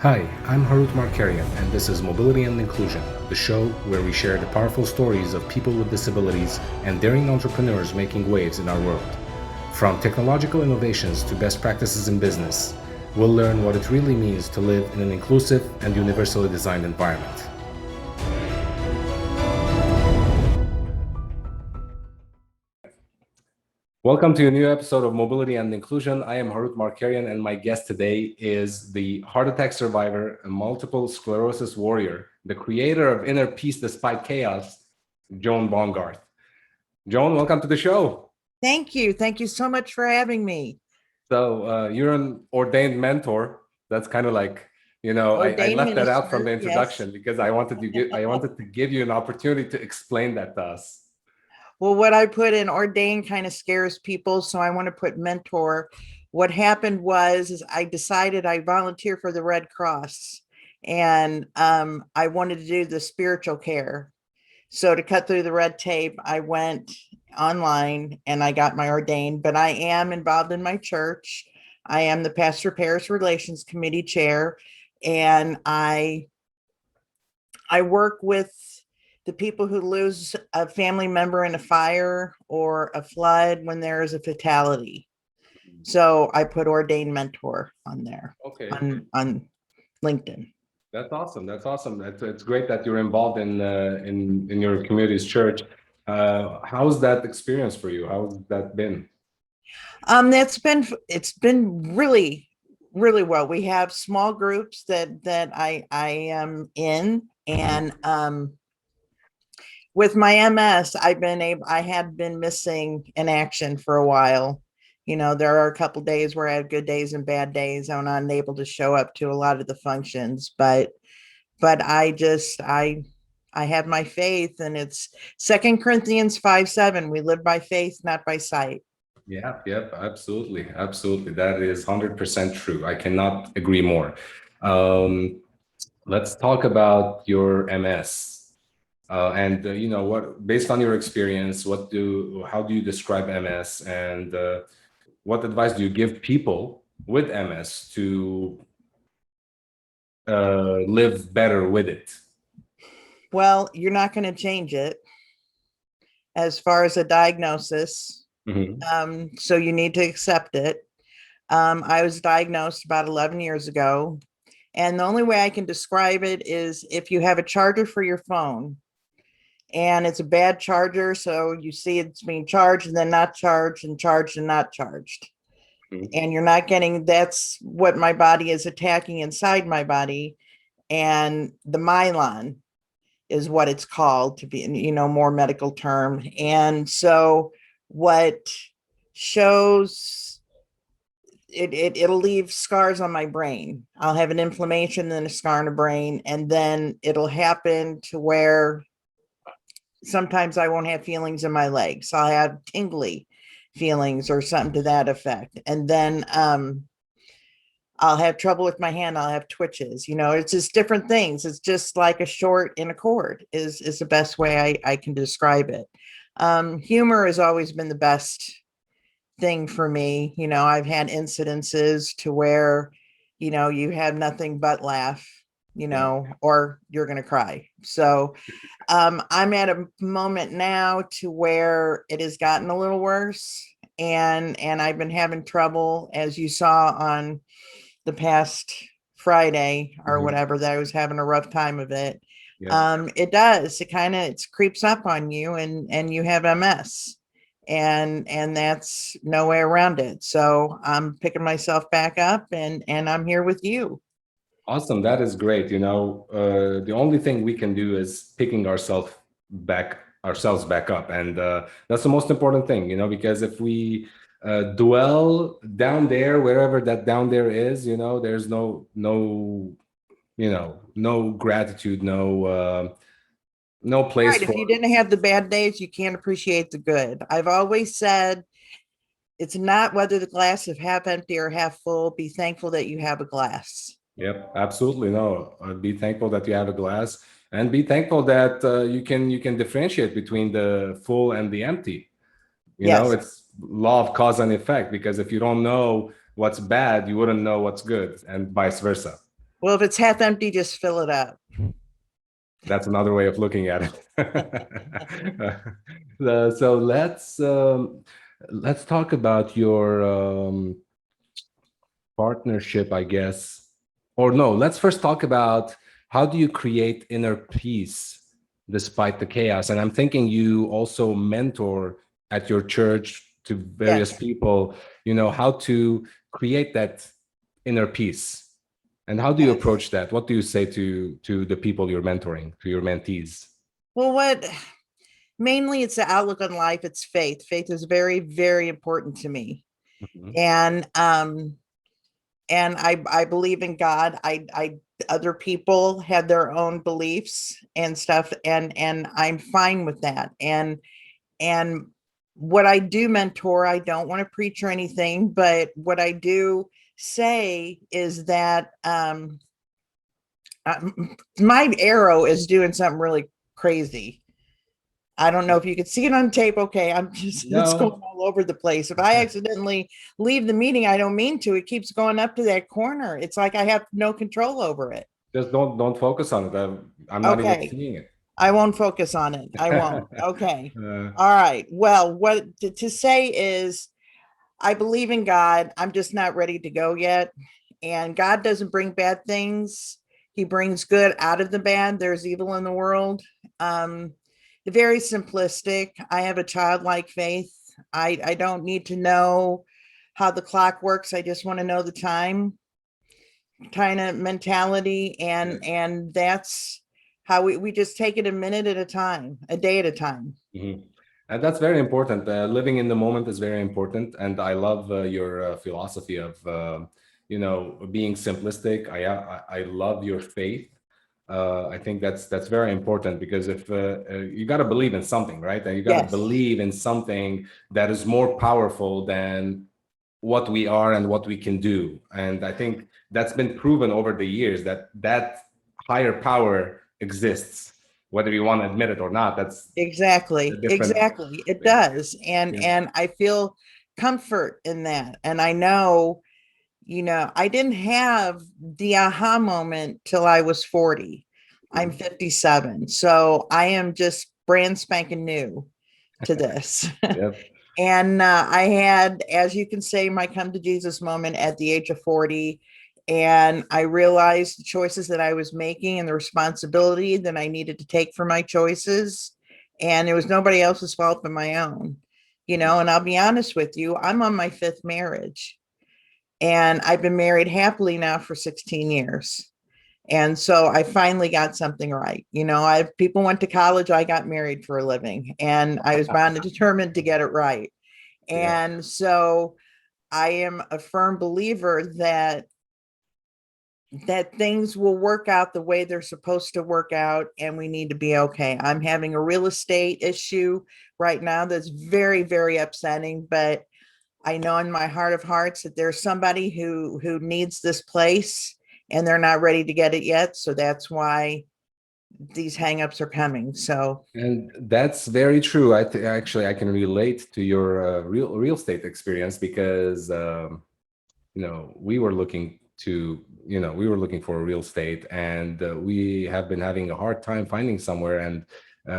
Hi, I'm Harut Markarian, and this is Mobility and Inclusion, the show where we share the powerful stories of people with disabilities and daring entrepreneurs making waves in our world. From technological innovations to best practices in business, we'll learn what it really means to live in an inclusive and universally designed environment. Welcome to a new episode of Mobility and Inclusion. I am Harut Markarian, and my guest today is the heart attack survivor, a multiple sclerosis warrior, the creator of Inner Peace Despite Chaos, Joan Baumgarth. Joan, welcome to the show. Thank you. Thank you so much for having me. So you're an ordained mentor. That's kind of like, I left that out from the introduction, yes, because I wanted to give you an opportunity to explain that to us. Well, what I put in ordained kind of scares people, so I want to put mentor. What happened was I decided I volunteer for the Red Cross, and I wanted to do the spiritual care. So to cut through the red tape, I went online and I got my ordained, but I am involved in my church. I am the Pastor Parish Relations Committee chair, and I work with the people who lose a family member in a fire or a flood when there is a fatality. So I put ordained mentor on there. Okay. On LinkedIn. That's awesome. That's awesome. It's great that you're involved in your community's church. How's that experience for you? How's that been? It's been really, really well. We have small groups that I am in, and with my MS, I had been missing in action for a while. You know, there are a couple days where I have good days and bad days. I'm not able to show up to a lot of the functions, but I have my faith, and it's 2 Corinthians 5:7. We live by faith, not by sight. Yeah, yep, absolutely. Absolutely. That is 100% true. I cannot agree more. Let's talk about your MS. Based on your experience, how do you describe MS, and what advice do you give people with MS to live better with it? Well, you're not going to change it as far as a diagnosis. Mm-hmm. So you need to accept it. I was diagnosed about 11 years ago. And the only way I can describe it is if you have a charger for your phone and it's a bad charger, so you see it's being charged and then not charged and charged and not charged. Mm-hmm. And you're not getting, that's what my body is attacking inside my body. And the myelin is what it's called, to be, more medical term. And so what shows it'll leave scars on my brain. I'll have an inflammation and a scar in the brain, and then it'll happen to where sometimes I won't have feelings in my legs. I'll have tingly feelings or something to that effect. And then I'll have trouble with my hand. I'll have twitches. It's just different things. It's just like a short in a cord is the best way I can describe it. Humor has always been the best thing for me. I've had incidences to where, you have nothing but laugh, or you're going to cry. So I'm at a moment now to where it has gotten a little worse. And I've been having trouble, as you saw on the past Friday or whatever, that I was having a rough time of it. Yeah. It does. It creeps up on you, and you have MS, and that's no way around it. So I'm picking myself back up, and I'm here with you. Awesome. That is great. The only thing we can do is picking ourselves back up. And that's the most important thing, because if we dwell down there, wherever that down there is, there's no gratitude, no place. Right. If you didn't have the bad days, you can't appreciate the good. I've always said it's not whether the glass is half empty or half full. Be thankful that you have a glass. Yep, absolutely. No, be thankful that you have a glass, and be thankful that you can differentiate between the full and the empty. It's law of cause and effect, because if you don't know what's bad, you wouldn't know what's good, and vice versa. Well, if it's half empty, just fill it up. That's another way of looking at it. So let's talk about your partnership, I guess. Or no, let's first talk about how do you create inner peace despite the chaos? And I'm thinking you also mentor at your church to various Yes. people, how to create that inner peace. And how do you Yes. approach that? What do you say to the people you're mentoring, to your mentees? Well, mainly it's the outlook on life. It's faith. Faith is very, very important to me. Mhm. And I believe in God. I other people have their own beliefs and stuff, and I'm fine with that. And what I do mentor, I don't want to preach or anything, but what I do say is that my arrow is doing something really crazy. I don't know if you could see it on tape. Okay, I'm just, it's going No, all over the place. If I accidentally leave the meeting, I don't mean to, it keeps going up to that corner. It's like I have no control over it. just don't focus on it. I'm not even Okay, seeing it. I won't focus on it. I won't. Okay. Uh, All right. Well, what to say is I believe in God. I'm just not ready to go yet. And God doesn't bring bad things. He brings good out of the bad. There's evil in the world. Um, very simplistic. I have a childlike faith. I don't need to know how the clock works. I just want to know the time kind of mentality. yeah. And that's how we just take it a minute at a time, a day at a time. Mhm. And that's very important. Living in the moment is very important, and I love your philosophy of being simplistic. I love your faith. I think that's very important because if you got to believe in something, right? And you got to Yes, believe in something that is more powerful than what we are and what we can do. And I think that's been proven over the years that that higher power exists, whether you want to admit it or not. That's a exactly. different Exactly. It thing. does. And Yeah. and I feel comfort in that. And I know, I didn't have the aha moment till I was 40. I'm Mhm. 57. So I am just brand spanking new to this. Yep. And I had, as you can say, my come to Jesus moment at the age of 40. And I realized the choices that I was making and the responsibility that I needed to take for my choices. And it was nobody else's fault but my own, and I'll be honest with you, I'm on my fifth marriage. And I've been married happily now for 16 years. And so I finally got something right. I people went to college, I got married for a living, and I was bound and determined to get it right. Yeah. And so I am a firm believer that things will work out the way they're supposed to work out, and we need to be okay. I'm having a real estate issue right now that's very, very upsetting, but I know in my heart of hearts that there's somebody who needs this place and they're not ready to get it yet. So that's why these hangups are coming. So And that's very true. Actually I can relate to your real estate experience because we were looking for a real estate, and we have been having a hard time finding somewhere. And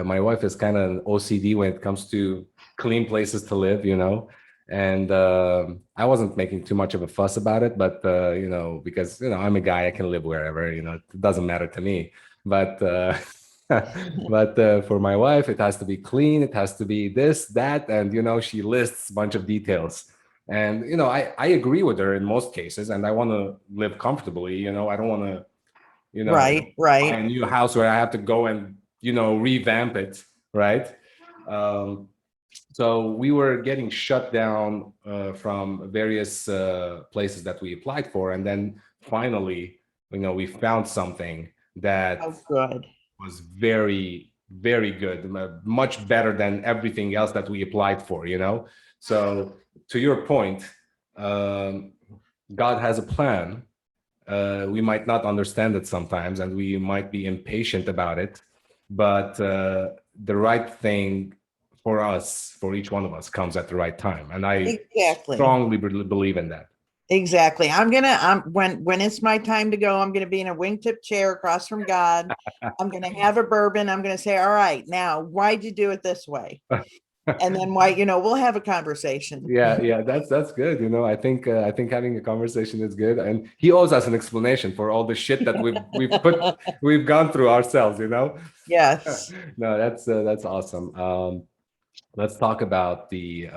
my wife is kind of an OCD when it comes to clean places to live, and I wasn't making too much of a fuss about it, but because I'm a guy, I can live wherever, it doesn't matter to me. But but for my wife, it has to be clean, it has to be this, that, and she lists a bunch of details. And I agree with her in most cases, and I want to live comfortably. I don't want to right, buy a right. new house where I have to go and revamp it, right? um, so we were getting shut down from various places that we applied for, and then finally we found something that Oh, good. was very, very good, much better than everything else that we applied for, So to your point, um, God has a plan. We might not understand it sometimes, and we might be impatient about it, but the right thing for us, for each one of us, comes at the right time. And I Exactly. strongly believe in that. Exactly. When it's my time to go, I'm gonna be in a wingtip chair across from God. I'm gonna have a bourbon. I'm gonna say, all right, now why'd you do it this way? And then why, we'll have a conversation. Yeah, that's good. I think having a conversation is good, and he owes us an explanation for all the shit that we've gone through ourselves. Yes. No, that's awesome. Let's talk about the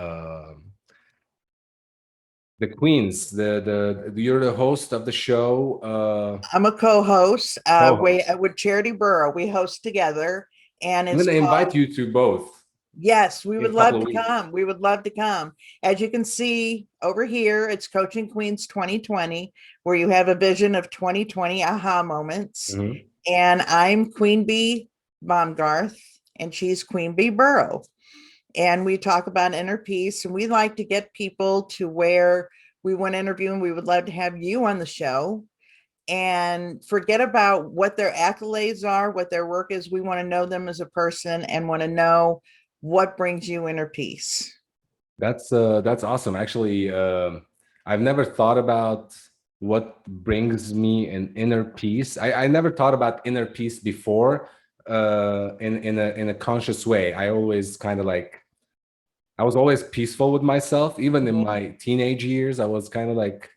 queens. You're the host of the show. I'm a co-host Co-host. with Charity Burrow. We host together, and I'm it's gonna invite called. you to both Yes, we in a would couple love of to weeks. come. We would love to come. As you can see over here, it's Coaching Queens 2020, where you have a vision of 2020 aha moments. Mhm. And I'm Queen Bee Baumgarth, and she's Queen Bee Burrow. And we talk about inner peace, and we like to get people to where we want to interview, and we would love to have you on the show and forget about what their accolades are, what their work is. We want to know them as a person and want to know what brings you inner peace. That's awesome. Actually, I've never thought about what brings me an inner peace. I never thought about inner peace before, in a conscious way. I always kind of like I was always peaceful with myself. Even in Mhm. my teenage years, I was kind of like,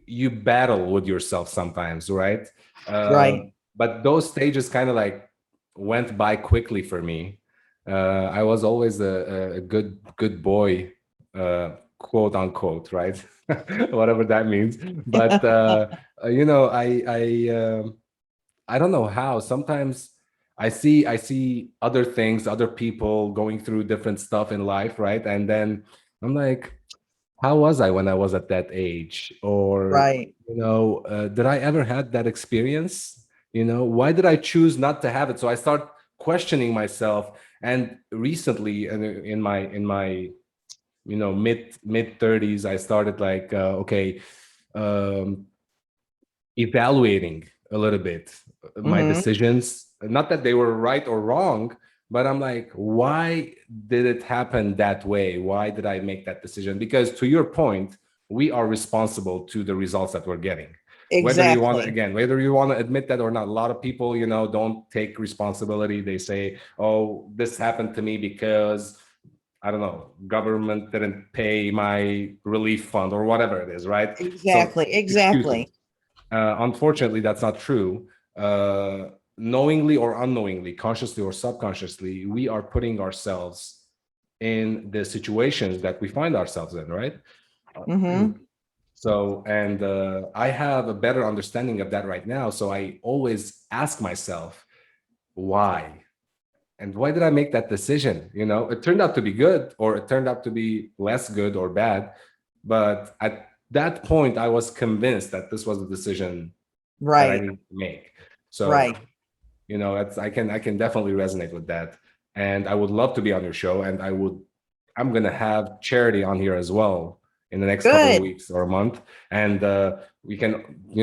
you battle with yourself sometimes, right? Uh, Right. but those stages kind of like went by quickly for me. I was always a good boy, quote unquote, right? Whatever that means. But I don't know how. Sometimes I see other things, other people going through different stuff in life, right? And then I'm like, how was I when I was at that age? Or, Right. did I ever had that experience? Why did I choose not to have it? So I start questioning myself. And recently, in my mid 30s, I started like, okay, um, evaluating a little bit my Hmm. decisions. Not that they were right or wrong, but I'm like, why did it happen that way? Why did I make that decision? Because to your point, we are responsible to the results that we're getting. Exactly. Whether you want to admit that or not, a lot of people, don't take responsibility. They say, oh, this happened to me because I don't know, government didn't pay my relief fund or whatever it is, right? So Exactly. excuses. Exactly. Unfortunately, that's not true. Knowingly or unknowingly, consciously or subconsciously, we are putting ourselves in the situations that we find ourselves in, right? Hmm. So, and I have a better understanding of that right now. So I always ask myself, why? And why did I make that decision? It turned out to be good, or it turned out to be less good or bad. But at that point, I was convinced that this was the decision that I Right. need to make. So, Right. I can definitely resonate with that. And I would love to be on your show. And I'm gonna have Charity on here as well in the next couple of Good. weeks or a month. And we can,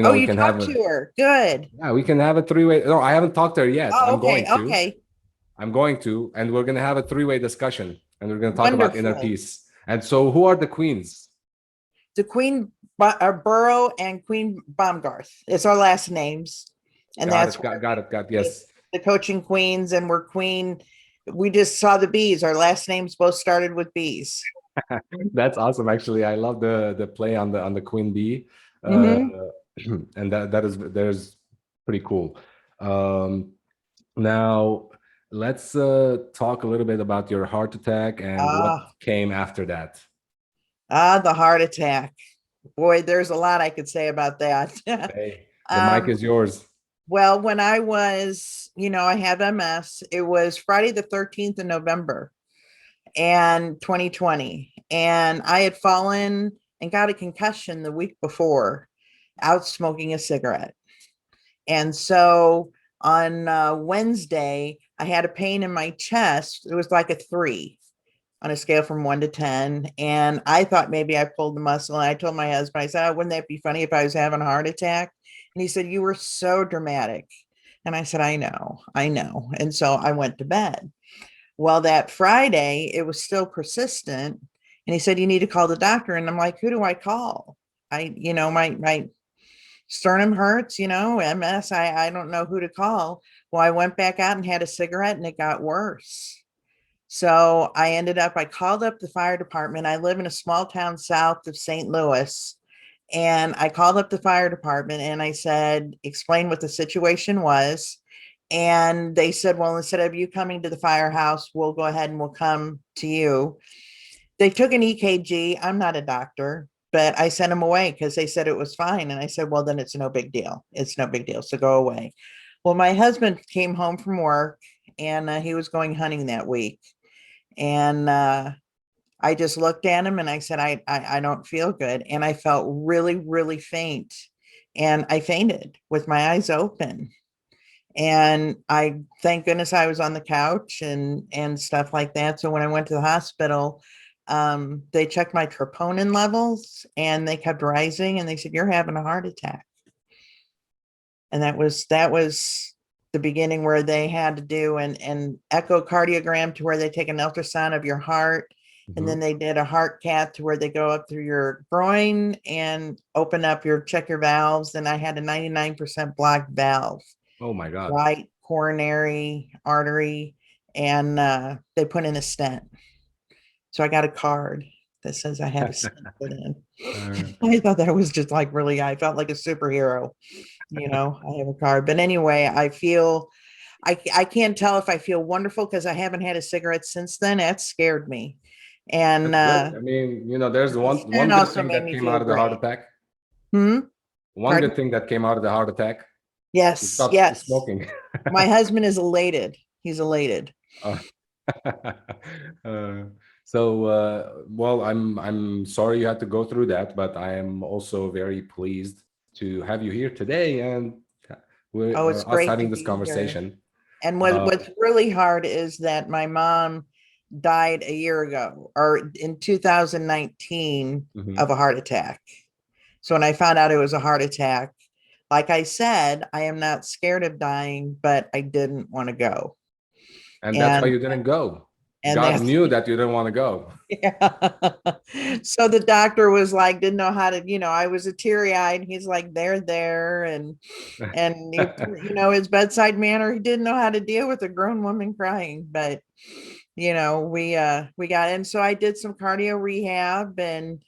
Oh, we you can have talked a to her. Good. yeah, we can have a three-way. No, I haven't talked to her yet. Oh, okay. Okay. And we're going to have a three-way discussion, and we're going to talk about inner Wonderful. peace. And so, who are the queens? The Burrow and Queen Baumgarth. It's our last names. And Got that's it. where Got the, yes. the coaching queens, and we're queen. We just saw the bees. Our last names both started with bees. That's awesome. Actually, I love the play on the queen bee, uh, Hmm. and there's pretty cool. Um, Now, let's talk a little bit about your heart attack and what Ah, came after that. the heart attack. Boy, there's a lot I could say about that. Hey, the mic um, is yours. well, when I was, I have MS. It was Friday the 13th of November and 2020. And I had fallen and got a concussion the week before out smoking a cigarette. And so on Wednesday, I had a pain in my chest. It was like a 3 on a scale from 1 to 10. And I thought maybe I pulled the muscle. And I told my husband, I said, oh, wouldn't that be funny if I was having a heart attack? And he said, you were so dramatic. And I said, I know, I know. And so I went to bed. Well, that Friday, it was still persistent. And he said, you need to call the doctor. And I'm like, who do I call? My sternum hurts, MS. I don't know who to call. Well, I went back out and had a cigarette and it got worse. So I called up the fire department. I live in a small town south of St. Louis. And I called up the fire department and I said, explain what the situation was. And they said, well, instead of you coming to the firehouse, we'll go ahead and we'll come to you. They took an EKG. I'm not a doctor, but I sent them away because they said it was fine. And I said, well, then it's no big deal. It's no big deal. So go away. Well, my husband came home from work and he was going hunting that week. And I just looked at him and I said, I don't feel good. And I felt really, really faint. And I fainted with my eyes open. And thank goodness I was on the couch and stuff like that. So when I went to the hospital, they checked my troponin levels and they kept rising and they said, you're having a heart attack. And that was the beginning where they had to do an echocardiogram to where they take an ultrasound of your heart. And then they did a heart cath to where they go up through your groin and check your valves. And I had a 99% blocked valve. Oh my God. Right coronary artery. And they put in a stent. So I got a card that says I have a stent put in. I thought that was just like really, I felt like a superhero. I have a card. But anyway, I can't tell if I feel wonderful because I haven't had a cigarette since then. That scared me. And I mean, there's one good thing that came out of the heart attack. One good thing that came out of the heart attack. Yes. Yes. Smoking. My husband is elated. He's elated. Well, I'm sorry you had to go through that, but I am also very pleased to have you here today and it's great having this conversation. Here. And what's really hard is that my mom died a year ago or in 2019 of a heart attack. So when I found out it was a heart attack, like I said, I am not scared of dying, but I didn't want to go. And that's why you didn't go. And God knew that you didn't want to go. Yeah. So the doctor was like, didn't know how to, I was a teary-eyed. He's like, they're there. And his bedside manner, he didn't know how to deal with a grown woman crying. But, we got in. So I did some cardio rehab and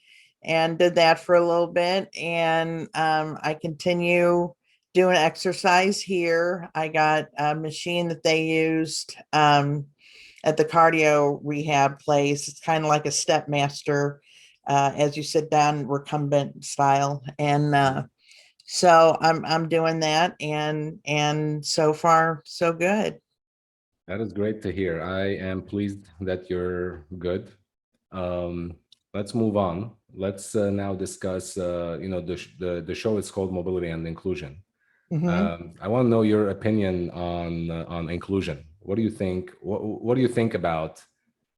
did that for a little bit. And I continue doing exercise here. I got a machine that they used at the cardio rehab place. It's kind of like a step master as you sit down, recumbent style. And so I'm doing that, and so far so good. That is great to hear. I am pleased that you're good. Let's move on. Let's now discuss. The show is called Mobility and Inclusion. I want to know your opinion on inclusion. What do you think? What do you think about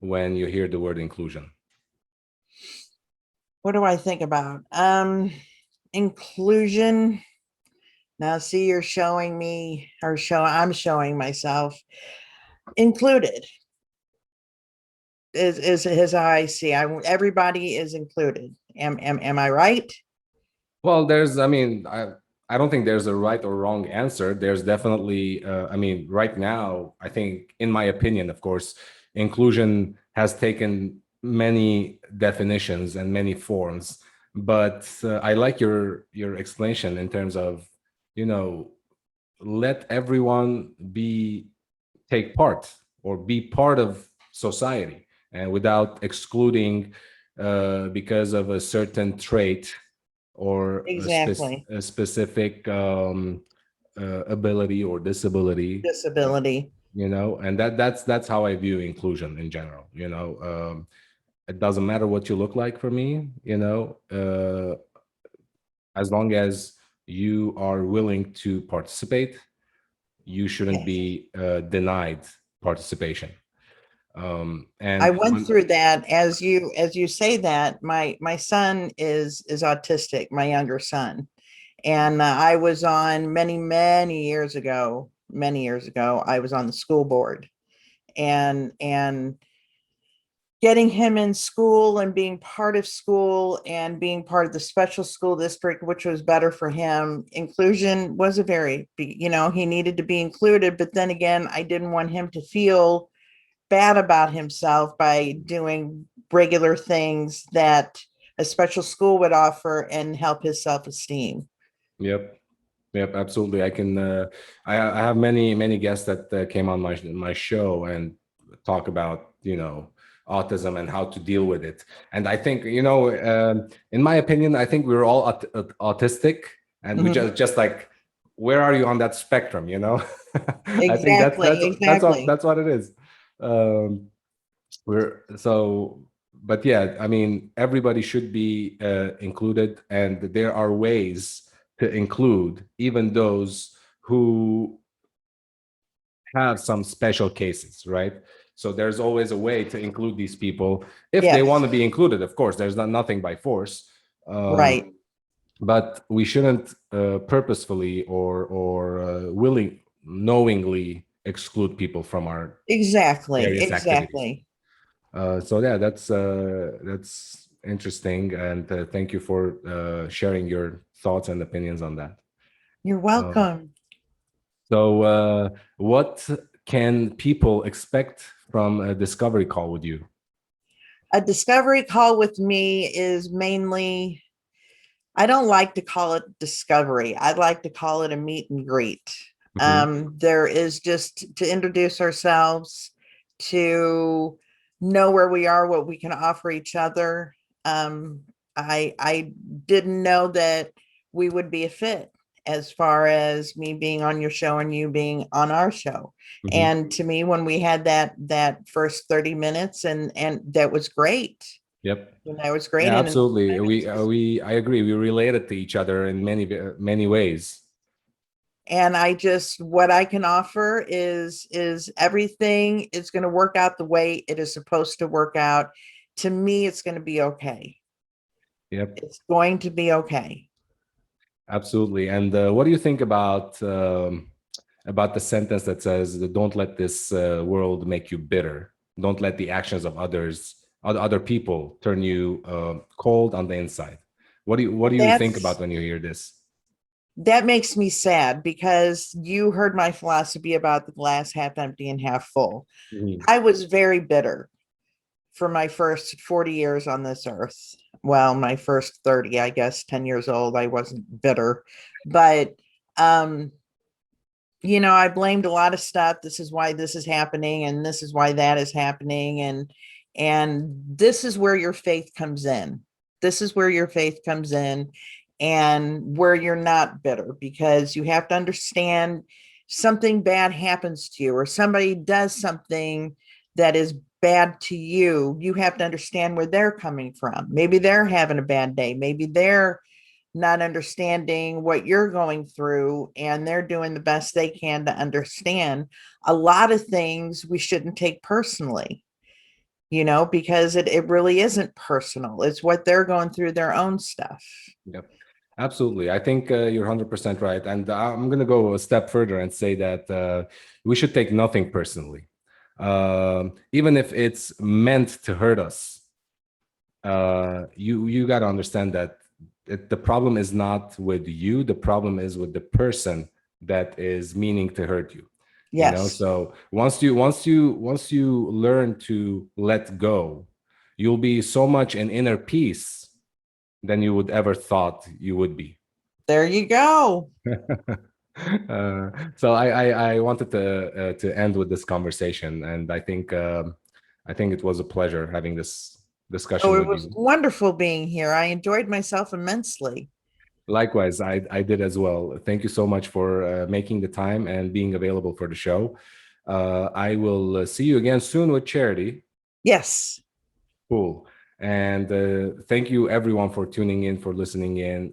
when you hear the word inclusion? What do I think about inclusion? Now, see, you're showing me, I'm showing myself included. Is how I see. Everybody is included. Am I right? Well, I don't think there's a right or wrong answer. There's definitely, right now, I think, in my opinion, of course, inclusion has taken many definitions and many forms. But I like your explanation in terms of, let everyone take part or be part of society, and without excluding because of a certain trait or exactly a specific ability or disability, and that's how I view inclusion in general. It doesn't matter what you look like for me, as long as you are willing to participate, you shouldn't be denied participation. And I went through that as you say that. My son is autistic, my younger son, and I was on many years ago. I was on the school board, and getting him in school and being part of school and being part of the special school district, which was better for him. Inclusion was a very, he needed to be included. But then again, I didn't want him to feel bad about himself by doing regular things that a special school would offer and help his self-esteem. Yep, absolutely. I have many guests that came on my show and talk about, autism and how to deal with it. And I think, in my opinion, I think we're all autistic, and we just like, where are you on that spectrum? I think that's what it is. But yeah, I mean, everybody should be included, and there are ways to include even those who have some special cases, right? So there's always a way to include these people if they want to be included. Of course, there's nothing by force, right? But we shouldn't purposefully or knowingly exclude people from our various activities. So yeah, that's interesting, and thank you for sharing your thoughts and opinions on that. You're welcome. So what can people expect from a discovery call with you? A discovery call with me is mainly, I don't like to call it discovery. I'd like to call it a meet and greet. There is just to introduce ourselves, to know where we are, what we can offer each other. I didn't know that we would be a fit as far as me being on your show and you being on our show. And to me, when we had that first 30 minutes, and that was great. Yep. That was great. Yeah, absolutely. I agree. We related to each other in many ways. And what I can offer is everything is going to work out the way it is supposed to work out. To me, it's going to be okay. Yep. It's going to be okay. Absolutely. And what do you think about the sentence that says, "Don't let this world make you bitter. Don't let the actions of other people turn you cold on the inside"? What do you think about when you hear this? That makes me sad, because you heard my philosophy about the glass half empty and half full. I was very bitter for my first 40 years on this earth. Well, my first 30, I guess, 10 years old, I wasn't bitter, but I blamed a lot of stuff. This is why this is happening, and this is why that is happening, and this is where your faith comes in. This is where your faith comes in, and where you're not bitter, because you have to understand, something bad happens to you, or somebody does something that is bad to you. You have to understand where they're coming from. Maybe they're having a bad day. Maybe they're not understanding what you're going through, and they're doing the best they can to understand. A lot of things we shouldn't take personally, because it really isn't personal. It's what they're going through, their own stuff. Yep. Absolutely. I think you're 100% right. And I'm going to go a step further and say that we should take nothing personally. Even if it's meant to hurt us, you got to understand that the problem is not with you. The problem is with the person that is meaning to hurt you. Yes. So once you learn to let go, you'll be so much in inner peace than you would ever thought you would be. There you go. So I wanted to end with this conversation, and I think it was a pleasure having this discussion with you. It was wonderful being here. I enjoyed myself immensely. Likewise, I did as well. Thank you so much for making the time and being available for the show. I will see you again soon with Charity. Yes. Cool. And thank you everyone for tuning in, for listening in.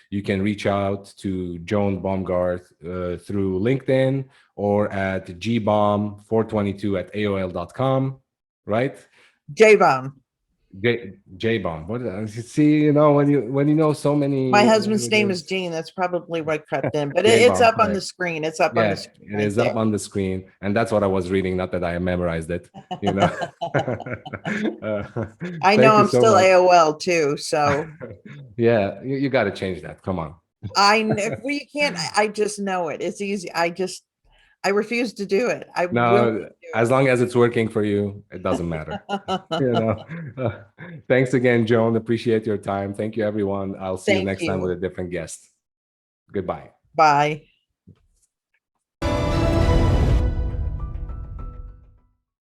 You can reach out to Joan Baumgarth through LinkedIn or at gbom422@aol.com, right? Jbaum. J Bond. What you see? You know, when you know so many My husband's name is languages. Gene. That's probably what crept in, but J it's Bond, up on the correct. screen. It's up on the Yeah, screen it right is there. up on the screen, and that's what I was reading. Not that I memorized it, you know. I know Thank you I'm so still much. AOL too, so Yeah, you got to change that. Come on. we can't. I just know it. It's easy. I refuse to do it. I will not No, as long as it's working for you, it doesn't matter. do You it. know. Thanks again, Joan. Appreciate your time. Thank you, everyone. I'll see you Thank next time with you. a different guest. Goodbye. Bye.